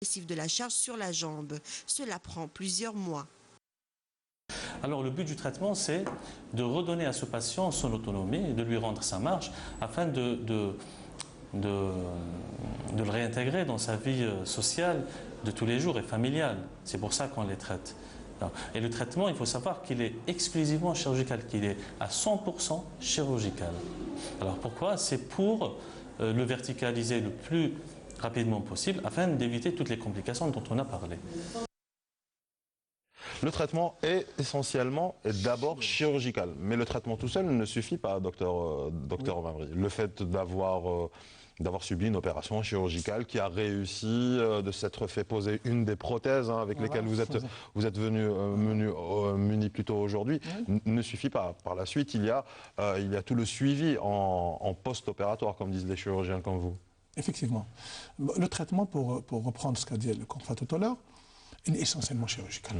de la charge sur la jambe. Cela prend plusieurs mois. Alors le but du traitement, c'est de redonner à ce patient son autonomie et de lui rendre sa marche afin de le réintégrer dans sa vie sociale de tous les jours et familiale. C'est pour ça qu'on les traite. Et le traitement, il faut savoir qu'il est exclusivement chirurgical, qu'il est à 100% chirurgical. Alors pourquoi? C'est pour le verticaliser le plus rapidement possible afin d'éviter toutes les complications dont on a parlé. Le traitement est essentiellement et d'abord chirurgical, mais le traitement tout seul ne suffit pas, docteur Ovamri. Le fait d'avoir subi une opération chirurgicale qui a réussi, de s'être fait poser une des prothèses avec lesquelles vous êtes venu muni plus tôt aujourd'hui, ne suffit pas. Par la suite, il y a tout le suivi en post-opératoire, comme disent les chirurgiens comme vous. Effectivement. Le traitement, pour reprendre ce qu'a dit le confrère tout à l'heure, il est essentiellement chirurgical.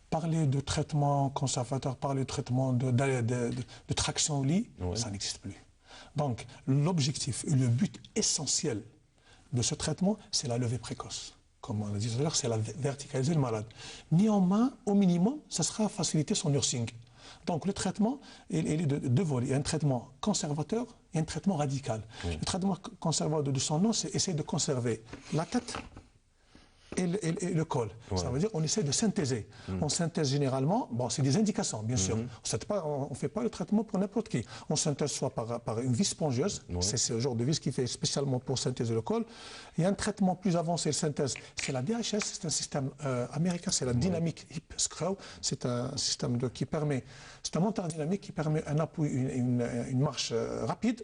Parler de traitement conservateur, parler de traitement de traction au lit, ça n'existe plus. Donc, l'objectif et le but essentiel de ce traitement, c'est la levée précoce. Comme on a dit tout à l'heure, c'est la verticaliser le malade. Néanmoins, au minimum, ça sera faciliter son nursing. Donc le traitement, il est de deux volets. Il y a un traitement conservateur et un traitement radical. Le traitement conservateur de son nom, c'est essayer de conserver la tête et le col. Ça veut dire qu'on essaie de synthéser. On synthèse généralement, bon, c'est des indications, bien sûr. On ne fait pas le traitement pour n'importe qui. On synthèse soit par une vis spongieuse, c'est le genre de vis qui fait spécialement pour synthéser le col. Il y a un traitement plus avancé de synthèse, c'est la DHS, c'est un système américain, c'est la Dynamic Hip Screw. C'est un système qui permet, c'est un monteur dynamique qui permet un appui, une marche rapide.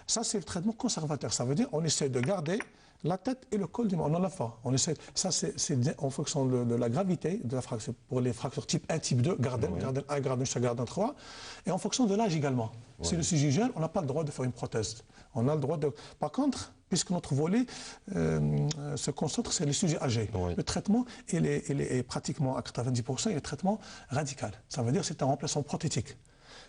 Ça, c'est le traitement conservateur. Ça veut dire qu'on essaie de garder la tête et le col du enfant. On essaie, ça c'est en fonction de la gravité de la fracture. Pour les fractures type 1, type 2, Gardner 1, Gardner 2, Gardner 3. Et en fonction de l'âge également. Si le sujet est jeune, on n'a pas le droit de faire une prothèse. On a le droit de... Par contre, puisque notre volet se concentre sur les sujets âgés, le traitement, il est pratiquement à 90%, il est traitement radical. Ça veut dire que c'est un remplacement prothétique.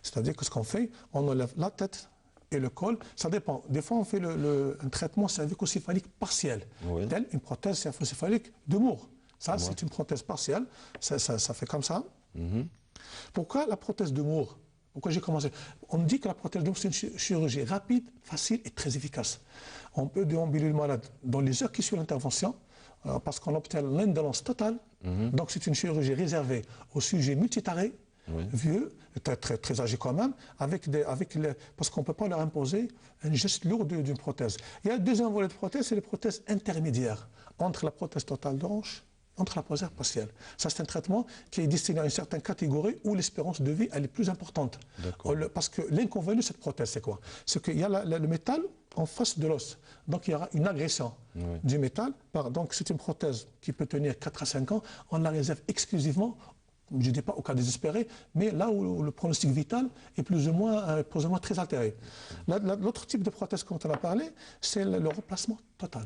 C'est-à-dire que ce qu'on fait, on enlève la tête et le col, ça dépend. Des fois, on fait un traitement cervicocéphalique partiel, tel une prothèse cervicocéphalique de Moore. Ça, c'est une prothèse partielle. Ça fait comme ça. Pourquoi la prothèse de Moore? Pourquoi j'ai commencé? On dit que la prothèse de Moore, c'est une chirurgie rapide, facile et très efficace. On peut déambuler le malade dans les heures qui suivent l'intervention, parce qu'on obtient l'indolence totale. Donc, c'est une chirurgie réservée aux sujets multitarés, vieux, très âgés quand même, parce qu'on ne peut pas leur imposer un geste lourd d'une prothèse. Il y a un deuxième volet de prothèse, c'est les prothèses intermédiaires, entre la prothèse totale de hanche, entre la prothèse partielle. Ça, c'est un traitement qui est destiné à une certaine catégorie où l'espérance de vie, elle est plus importante. Parce que l'inconvénient de cette prothèse, c'est quoi? C'est qu'il y a le métal en face de l'os. Donc, il y aura une agression du métal. Donc, c'est une prothèse qui peut tenir 4 à 5 ans. On la réserve exclusivement, je ne dis pas au cas désespéré, mais là où le pronostic vital est plus ou moins très altéré. L'autre type de prothèse dont on a parlé, c'est le remplacement total.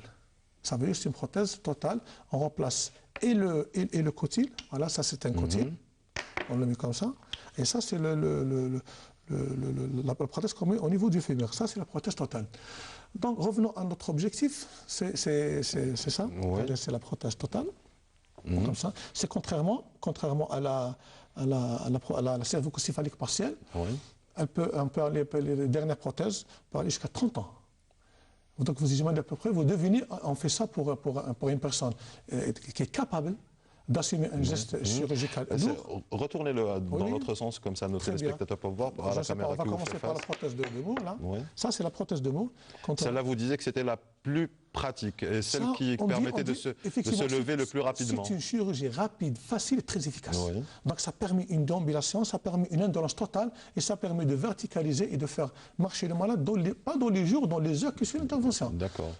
Ça veut dire que c'est une prothèse totale. On remplace et le cotyle. Voilà, ça c'est un cotyle. On le met comme ça. Et ça, c'est la prothèse qu'on met au niveau du fémur. Ça, c'est la prothèse totale. Donc, revenons à notre objectif. C'est ça. C'est la prothèse totale. Comme ça. C'est contrairement à la cervicocéphalique partielle. On peut aller, les dernières prothèses peuvent aller jusqu'à 30 ans. Donc vous imaginez à peu près, on fait ça pour une personne qui est capable d'assumer un geste chirurgical lourd. Retournez-le dans l'autre sens, comme ça nos téléspectateurs peuvent voir par la caméra que vous faites face. On va commencer par la prothèse de Moore, là. Ça, c'est la prothèse de Moore. Celle-là, vous disiez que c'était la plus pratique et celle qui permettait de se lever le plus rapidement. C'est une chirurgie rapide, facile et très efficace. Donc ça permet une déambulation, ça permet une indolence totale et ça permet de verticaliser et de faire marcher le malade, pas dans les jours, dans les heures qui suivent l'intervention. D'accord.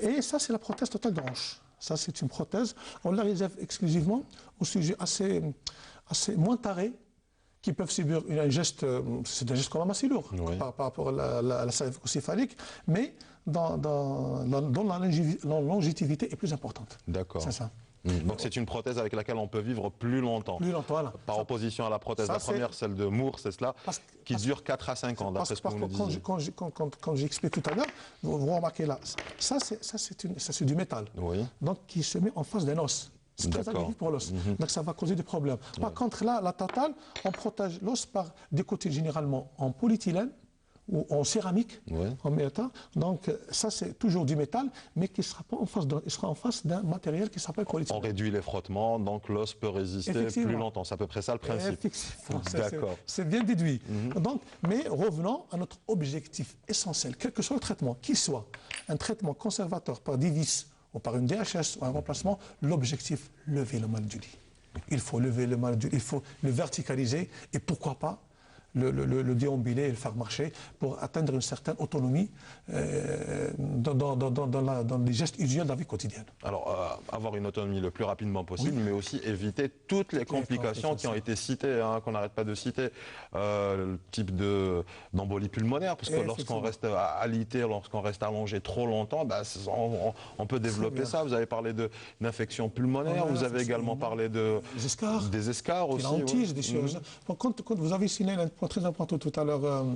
Et ça, c'est la prothèse totale de hanche. Ça, c'est une prothèse. On la réserve exclusivement aux sujets assez moins tarés qui peuvent subir un geste, c'est un geste quand même assez lourd par rapport à la cervicocéphalique, mais dont la longévité est plus importante. D'accord. C'est ça. Donc c'est une prothèse avec laquelle on peut vivre plus longtemps. Plus longtemps, voilà. Par opposition à la prothèse, la première, celle de Moore, c'est cela, qui dure 4 à 5 ans, d'après ce que vous nous disiez. Quand j'explique tout à l'heure, vous remarquez là, ça c'est du métal, donc qui se met en face d'un os. C'est très agressif pour l'os, donc ça va causer des problèmes. Par contre là, la totale, on protège l'os par des côtés généralement en polyéthylène, ou en céramique, en métal. Donc ça c'est toujours du métal, mais qui sera pas en face il sera en face d'un matériel qui s'appelle polyéthylène. On réduit les frottements, donc l'os peut résister plus longtemps. C'est à peu près ça le principe. D'accord. C'est bien déduit. Donc, mais revenons à notre objectif essentiel, quel que soit le traitement, qu'il soit un traitement conservateur par des vis ou par une DHS ou un remplacement, l'objectif, lever le mal du lit. Il faut lever le mal du lit, il faut le verticaliser et pourquoi pas le déambuler et le faire marcher pour atteindre une certaine autonomie dans les gestes usuels de la vie quotidienne. Alors, avoir une autonomie le plus rapidement possible, mais aussi éviter toutes les complications qui ont été citées, qu'on n'arrête pas de citer, le type d'embolie pulmonaire, parce que lorsqu'on reste alité, lorsqu'on reste allongé trop longtemps, on peut développer ça. Vous avez parlé d'infections pulmonaires, vous avez également parlé des escarres aussi. Des choses. Quand vous avez signé un point très important tout à l'heure,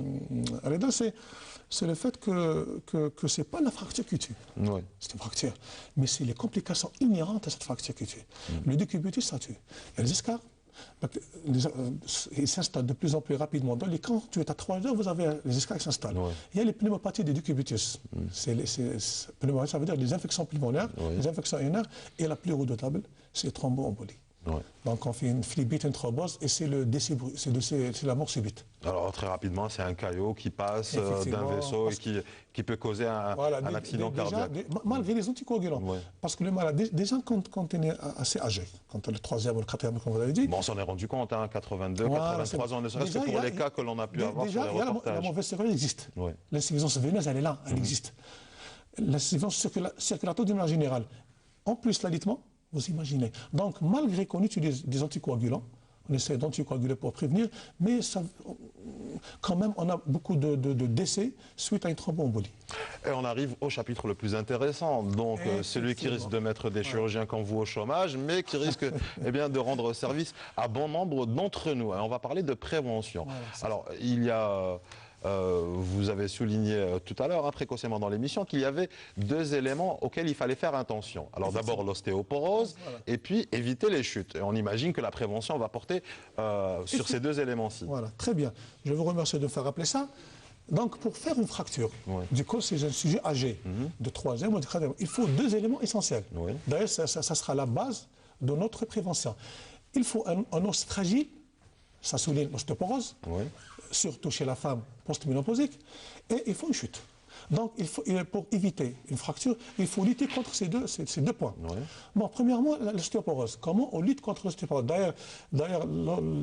Reda, c'est le fait que ce n'est pas la fracture qui tue. C'est une fracture. Mais c'est les complications inhérentes à cette fracture qui tue. Le décubitus, ça tue. Il y a les escarres. Ils s'installent de plus en plus rapidement. Dans les camps, tu es à 3 heures, vous avez les escarres qui s'installent. Il y a les pneumopathies des décubitus. Ça veut dire les infections pulmonaires, les infections urinaires. Et la plus redoutable, c'est les thromboembolies. Donc on fait une phlébite, une thrombose et c'est la mort subite. Alors très rapidement, c'est un caillot qui passe d'un vaisseau et qui peut causer un accident cardiaque. Malgré les anticoagulants. Parce que le malade, déjà quand on est assez âgé, quand on est le 3e ou le 4e, comme vous l'avez dit. Bon, on s'en est rendu compte, 82, 83 ans, ne serait-ce que pour les cas que l'on a pu avoir sur les reportages. La mauvaise sécurité existe. L'insuffisance veineuse, elle est là, elle existe. L'insuffisance circulatoire d'une manière générale. En plus, l'alitement. Vous imaginez. Donc, malgré qu'on utilise des anticoagulants, on essaie d'anticoaguler pour prévenir, mais quand même, on a beaucoup de décès suite à une thromboembolie. Et on arrive au chapitre le plus intéressant, donc celui qui risque de mettre des chirurgiens comme vous au chômage, mais qui risque de rendre service à bon nombre d'entre nous. On va parler de prévention. Alors, il y a... vous avez souligné tout à l'heure, précocement dans l'émission, qu'il y avait 2 éléments auxquels il fallait faire attention. Alors d'abord l'ostéoporose et puis éviter les chutes. Et on imagine que la prévention va porter sur ces 2 éléments-ci. Voilà, très bien. Je vous remercie de faire rappeler ça. Donc pour faire une fracture, du coup c'est un sujet âgé, de 3e ou de 4e, il faut 2 éléments essentiels. D'ailleurs ça sera la base de notre prévention. Il faut un os fragile, ça souligne l'ostéoporose, surtout chez la femme post-ménopausique, et il faut une chute. Donc, pour éviter une fracture, il faut lutter contre ces deux points. Bon, premièrement, l'ostéoporose. Comment on lutte contre l'ostéoporose? D'ailleurs,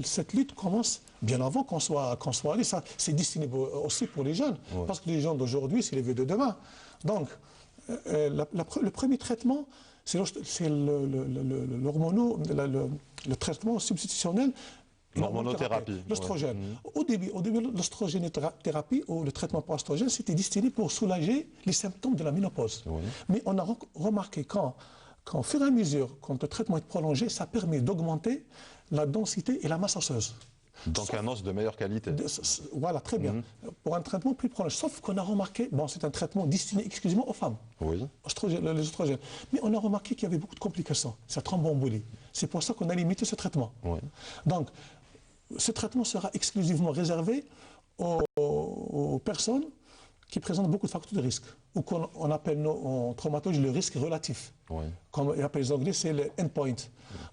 cette lutte commence bien avant qu'on soit allé. C'est destiné aussi pour les jeunes, parce que les jeunes d'aujourd'hui, c'est les vieux de demain. Donc, le premier traitement, c'est le traitement substitutionnel. L'hormonothérapie. L'oestrogène. Au début, l'oestrogénothérapie ou le traitement par oestrogène, c'était destiné pour soulager les symptômes de la ménopause. Mais on a remarqué qu'au fur et à mesure, quand le traitement est prolongé, ça permet d'augmenter la densité et la masse osseuse. Donc un os de meilleure qualité. Voilà, très bien. Pour un traitement plus prolongé. Sauf qu'on a remarqué, c'est un traitement destiné exclusivement aux femmes. Les oestrogènes. Mais on a remarqué qu'il y avait beaucoup de complications. C'est la thromboembolie. C'est pour ça qu'on a limité ce traitement. Donc, ce traitement sera exclusivement réservé aux personnes qui présentent beaucoup de facteurs de risque, ou qu'on appelle en traumatologie le risque relatif. Comme ils appellent les Anglais, c'est le endpoint.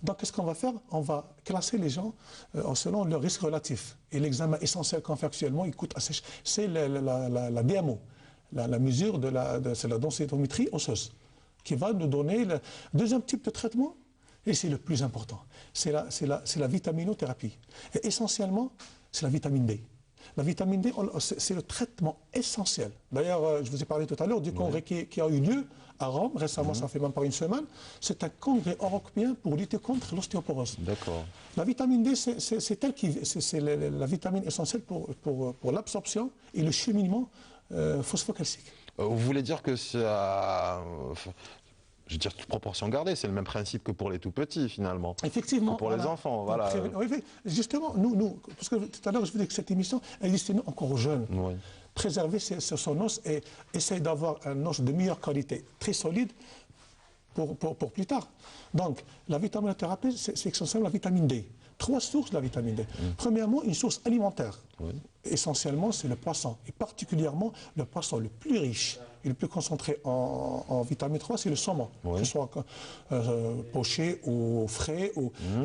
Donc, qu'est-ce qu'on va faire? On va classer les gens selon leur risque relatif. Et l'examen essentiel qu'on fait actuellement, il coûte assez cher. C'est la DMO, la mesure de la densitométrie osseuse, qui va nous donner le deuxième type de traitement. Et c'est le plus important, c'est la vitaminothérapie. Et essentiellement, c'est la vitamine D. La vitamine D, c'est le traitement essentiel. D'ailleurs, je vous ai parlé tout à l'heure du congrès qui a eu lieu à Rome, récemment, ça fait même pas une semaine. C'est un congrès européen pour lutter contre l'ostéoporose. D'accord. La vitamine D, c'est la vitamine essentielle pour l'absorption et le cheminement phosphocalcique. Vous voulez dire que je veux dire, toute proportion gardée, c'est le même principe que pour les tout petits finalement. Effectivement. Que pour les enfants, voilà. Oui, justement, nous, parce que tout à l'heure je vous dis que cette émission est destinée encore aux jeunes. Oui. Préserver son os et essayer d'avoir un os de meilleure qualité, très solide pour plus tard. Donc, la vitaminothérapie, c'est essentiellement la vitamine D. 3 sources de la vitamine D. Premièrement, une source alimentaire. Oui. Essentiellement, c'est le poisson. Et particulièrement, le poisson le plus riche et le plus concentré en vitamine 3, c'est le saumon. Oui. Que ce soit poché ou frais.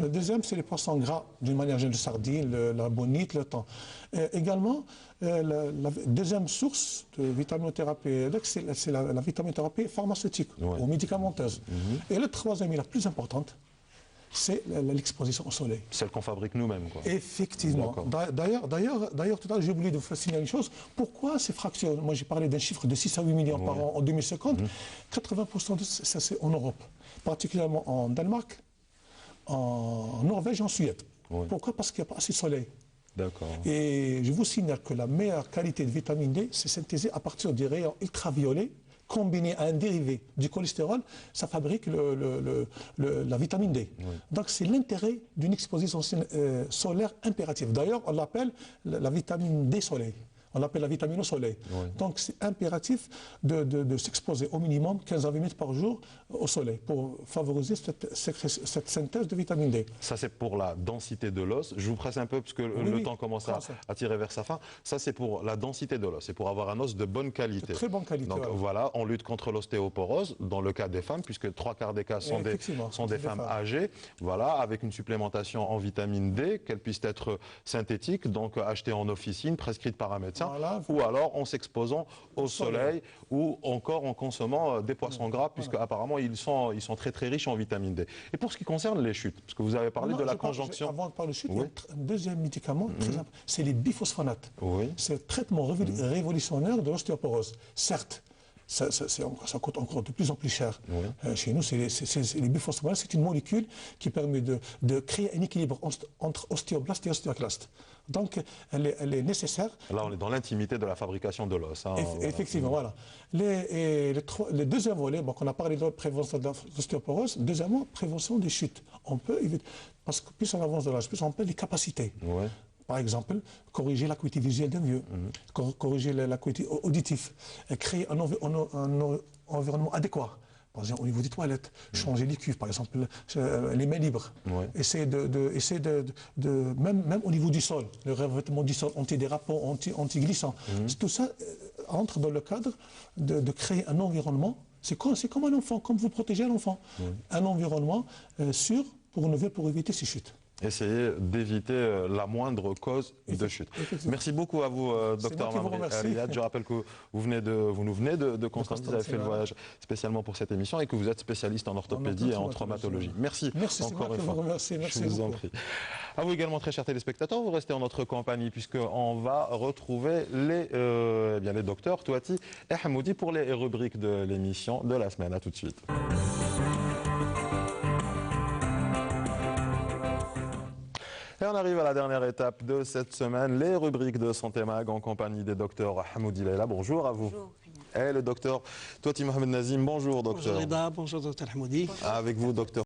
Le deuxième, c'est les poissons gras, d'une manière générale, le sardine, la bonite, le thon. Également, la deuxième source de vitaminothérapie, c'est la vitaminothérapie pharmaceutique ou médicamenteuse. Et la troisième et la plus importante, c'est l'exposition au soleil. Celle qu'on fabrique nous-mêmes, quoi. Effectivement. D'ailleurs, tout à l'heure, j'ai oublié de vous signaler une chose. Pourquoi ces fractions? Moi, j'ai parlé d'un chiffre de 6 à 8 millions par an en 2050. 80% de ça, c'est en Europe, particulièrement en Danemark, en Norvège et en Suède. Pourquoi? Parce qu'il n'y a pas assez de soleil. D'accord. Et je vous signale que la meilleure qualité de vitamine D, c'est synthétisée à partir des rayons ultraviolets, combiné à un dérivé du cholestérol, ça fabrique la vitamine D. Donc c'est l'intérêt d'une exposition solaire impérative. D'ailleurs, on l'appelle la vitamine D soleil. On l'appelle la vitamine au soleil. Donc c'est impératif de s'exposer au minimum 15 à 20 minutes par jour au soleil pour favoriser cette synthèse de vitamine D. Ça c'est pour la densité de l'os. Je vous presse un peu parce que le temps commence à tirer vers sa fin. Ça c'est pour la densité de l'os, c'est pour avoir un os de bonne qualité. De très bonne qualité. Donc voilà, on lutte contre l'ostéoporose dans le cas des femmes, puisque 3/4 des cas sont des femmes âgées. Voilà, avec une supplémentation en vitamine D, qu'elle puisse être synthétique, donc achetée en officine, prescrite par un médecin. Voilà. Ou alors en s'exposant au soleil ou encore en consommant des poissons gras, puisque apparemment ils sont très très riches en vitamine D. Et pour ce qui concerne les chutes, parce que vous avez parlé de la conjonction. Avant de parler de chute, il y a un deuxième médicament très important, c'est les biphosphonates. C'est le traitement révolutionnaire de l'ostéoporose. Certes, ça coûte encore de plus en plus cher. Chez nous, les biphosphonates, c'est une molécule qui permet de créer un équilibre entre ostéoblaste et ostéoclaste. Donc, elle est nécessaire. Là, on est dans l'intimité de la fabrication de l'os. Effectivement, voilà. Le deuxième volet, on a parlé de la prévention de l'ostéoporose. Deuxièmement, prévention des chutes. On peut éviter, parce que plus on avance de l'âge, plus on perd les capacités. Par exemple, corriger l'acuité visuelle d'un vieux, corriger l'acuité auditive, créer un environnement adéquat. Par exemple, au niveau des toilettes, changer les cuves, par exemple, les mains libres. Essayer même au niveau du sol, le revêtement du sol antidérapant, anti-glissant. Tout ça entre dans le cadre de créer un environnement. C'est comme un enfant, comme vous protégez un enfant. Un environnement sûr pour éviter ces chutes. Essayer d'éviter la moindre cause de chute. Merci beaucoup à vous, docteur Mamri Riyad. Je rappelle que vous nous venez de Constantine, vous avez fait le voyage spécialement pour cette émission et que vous êtes spécialiste en orthopédie et en traumatologie. Merci encore une fois. Je vous en prie. À vous également, très chers téléspectateurs, vous restez en notre compagnie puisqu'on va retrouver les docteurs Touati et Hamoudi pour les rubriques de l'émission de la semaine. À tout de suite. Et on arrive à la dernière étape de cette semaine, les rubriques de Santé Mag en compagnie des docteurs Hamoudi Leila. Bonjour à vous. Bonjour. Et le docteur Touati Mohamed Nazim. Bonjour docteur. Bonjour Rida, bonjour docteur Hamoudi. Avec vous docteur